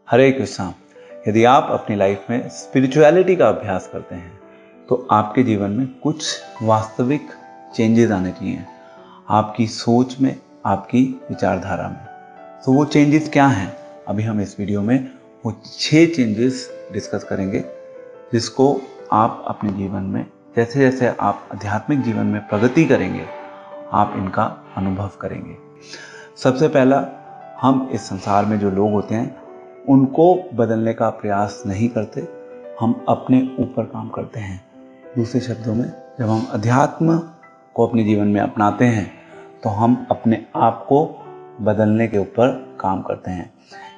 हरे कृष्णा। यदि आप अपनी लाइफ में स्पिरिचुअलिटी का अभ्यास करते हैं तो आपके जीवन में कुछ वास्तविक चेंजेस आने चाहिए, आपकी सोच में, आपकी विचारधारा में। तो वो चेंजेस क्या हैं? अभी हम इस वीडियो में वो 6 चेंजेस डिस्कस करेंगे जिसको आप अपने जीवन में जैसे जैसे आप आध्यात्मिक जीवन में प्रगति करेंगे आप इनका अनुभव करेंगे। सबसे पहला, हम इस संसार में जो लोग होते हैं उनको बदलने का प्रयास नहीं करते, हम अपने ऊपर काम करते हैं। दूसरे शब्दों में, जब हम अध्यात्म को अपने जीवन में अपनाते हैं तो हम अपने आप को बदलने के ऊपर काम करते हैं।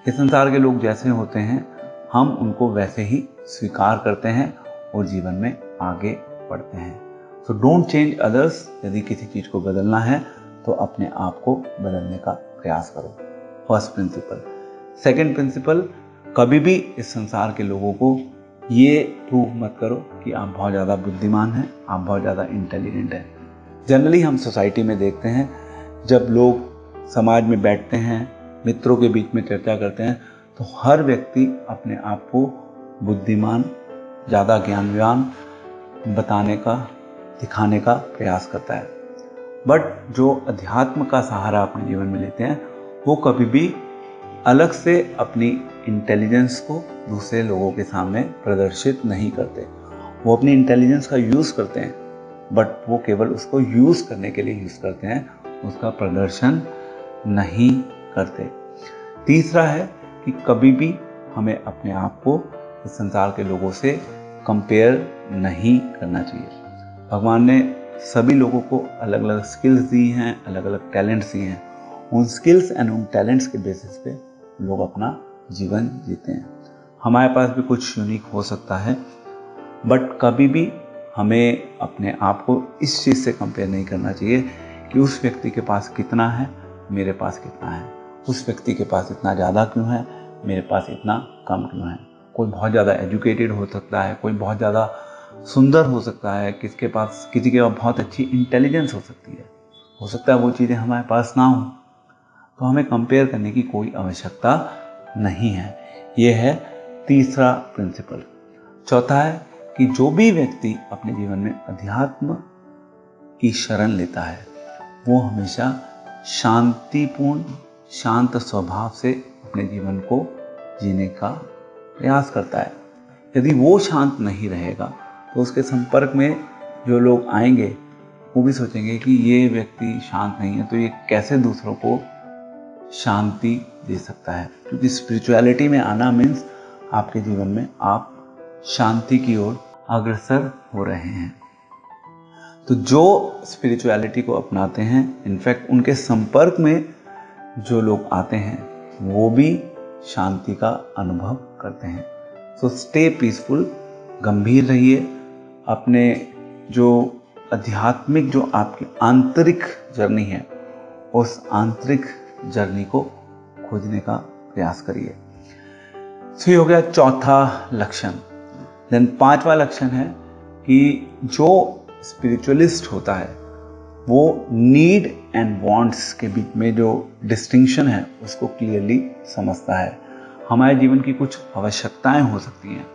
इस संसार के लोग जैसे होते हैं हम उनको वैसे ही स्वीकार करते हैं और जीवन में आगे बढ़ते हैं। So don't change others. यदि किसी चीज़ को बदलना है तो अपने आप को बदलने का प्रयास करो। First principle. सेकंड प्रिंसिपल, कभी भी इस संसार के लोगों को ये प्रूव मत करो कि आप बहुत ज़्यादा बुद्धिमान हैं, आप बहुत ज़्यादा इंटेलिजेंट हैं। जनरली हम सोसाइटी में देखते हैं जब लोग समाज में बैठते हैं, मित्रों के बीच में चर्चा करते हैं तो हर व्यक्ति अपने आप को बुद्धिमान, ज़्यादा ज्ञानवान बताने का, दिखाने का प्रयास करता है। बट जो अध्यात्म का सहारा अपने जीवन में लेते हैं वो कभी भी अलग से अपनी इंटेलिजेंस को दूसरे लोगों के सामने प्रदर्शित नहीं करते। वो अपनी इंटेलिजेंस का यूज़ करते हैं बट वो केवल उसको यूज़ करने के लिए यूज़ करते हैं, उसका प्रदर्शन नहीं करते। तीसरा है कि कभी भी हमें अपने आप को इस संसार के लोगों से कंपेयर नहीं करना चाहिए। भगवान ने सभी लोगों को अलग अलग स्किल्स दी हैं, अलग अलग टैलेंट्स दिए हैं। उन स्किल्स एंड उन टैलेंट्स के बेसिस पे लोग अपना जीवन जीते हैं। हमारे पास भी कुछ यूनिक हो सकता है बट कभी भी हमें अपने आप को इस चीज़ से कंपेयर नहीं करना चाहिए कि उस व्यक्ति के पास कितना है, मेरे पास कितना है। उस व्यक्ति के पास इतना ज़्यादा क्यों है, मेरे पास इतना कम क्यों है। कोई बहुत ज़्यादा एजुकेटेड हो सकता है, कोई बहुत ज़्यादा सुंदर हो सकता है, किसी के पास बहुत अच्छी इंटेलिजेंस हो सकती है। हो सकता है वो चीज़ें हमारे पास ना हो, तो हमें कंपेयर करने की कोई आवश्यकता नहीं है। ये है तीसरा प्रिंसिपल। चौथा है कि जो भी व्यक्ति अपने जीवन में अध्यात्म की शरण लेता है वो हमेशा शांतिपूर्ण, शांत स्वभाव से अपने जीवन को जीने का प्रयास करता है। यदि वो शांत नहीं रहेगा तो उसके संपर्क में जो लोग आएंगे वो भी सोचेंगे कि ये व्यक्ति शांत नहीं है तो ये कैसे दूसरों को शांति दे सकता है। क्योंकि स्पिरिचुअलिटी में आना मीन्स आपके जीवन में आप शांति की ओर अग्रसर हो रहे हैं। तो जो स्पिरिचुअलिटी को अपनाते हैं, इनफैक्ट उनके संपर्क में जो लोग आते हैं वो भी शांति का अनुभव करते हैं। सो स्टे पीसफुल, गंभीर रहिए। अपने जो आध्यात्मिक, जो आपकी आंतरिक जर्नी है उस आंतरिक जर्नी को खोजने का प्रयास करिए। सो ये हो गया चौथा लक्षण। देन पांचवा लक्षण है कि जो स्पिरिचुअलिस्ट होता है वो नीड एंड वांट्स के बीच में जो डिस्टिंक्शन है उसको क्लियरली समझता है। हमारे जीवन की कुछ आवश्यकताएं हो सकती हैं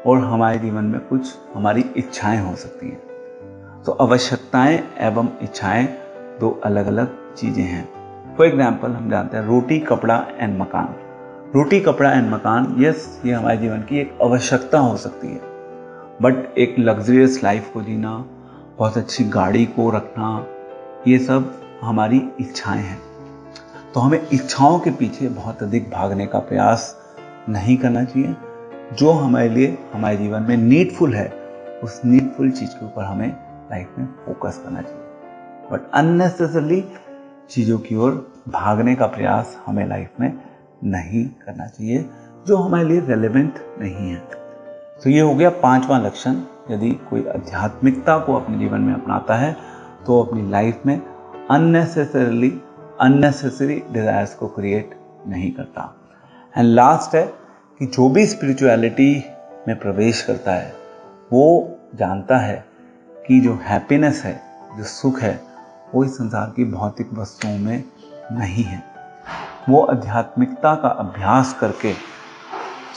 और हमारे जीवन में कुछ हमारी इच्छाएं हो सकती हैं। तो आवश्यकताएं एवं इच्छाएं दो अलग अलग चीज़ें हैं। फॉर एग्जाम्पल, हम जानते हैं रोटी, कपड़ा एंड मकान। रोटी, कपड़ा एंड मकान, यस, ये हमारे जीवन की एक आवश्यकता हो सकती है। बट एक लग्जरियस लाइफ को जीना, बहुत अच्छी गाड़ी को रखना, ये सब हमारी इच्छाएं हैं। तो हमें इच्छाओं के पीछे बहुत अधिक भागने का प्रयास नहीं करना चाहिए। जो हमारे लिए, हमारे जीवन में नीडफुल है उस नीडफुल चीज़ के ऊपर हमें लाइफ में फोकस करना चाहिए। बट अननेसेसरली चीज़ों की ओर भागने का प्रयास हमें लाइफ में नहीं करना चाहिए जो हमारे लिए रेलेवेंट नहीं है। तो ये हो गया पांचवा लक्षण। यदि कोई आध्यात्मिकता को अपने जीवन में अपनाता है तो अपनी लाइफ में अननेसेसरी डिजायर्स को क्रिएट नहीं करता। एंड लास्ट है कि जो भी स्पिरिचुअलिटी में प्रवेश करता है वो जानता है कि जो हैप्पीनेस है, जो सुख है, वो इस संसार की भौतिक वस्तुओं में नहीं है। वो आध्यात्मिकता का अभ्यास करके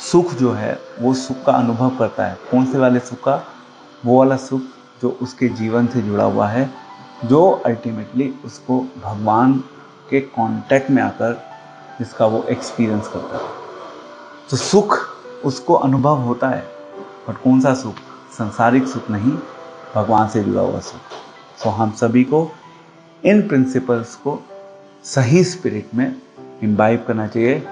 सुख जो है वो सुख का अनुभव करता है। कौन से वाले सुख का? वो वाला सुख जो उसके जीवन से जुड़ा हुआ है, जो अल्टीमेटली उसको भगवान के कांटेक्ट में आकर जिसका वो एक्सपीरियंस करता है। तो सुख उसको अनुभव होता है, बट कौन सा सुख? संसारिक सुख नहीं, भगवान से जुड़ा हुआ सुख। सो हम सभी को इन प्रिंसिपल्स को सही स्पिरिट में इम्बाइब करना चाहिए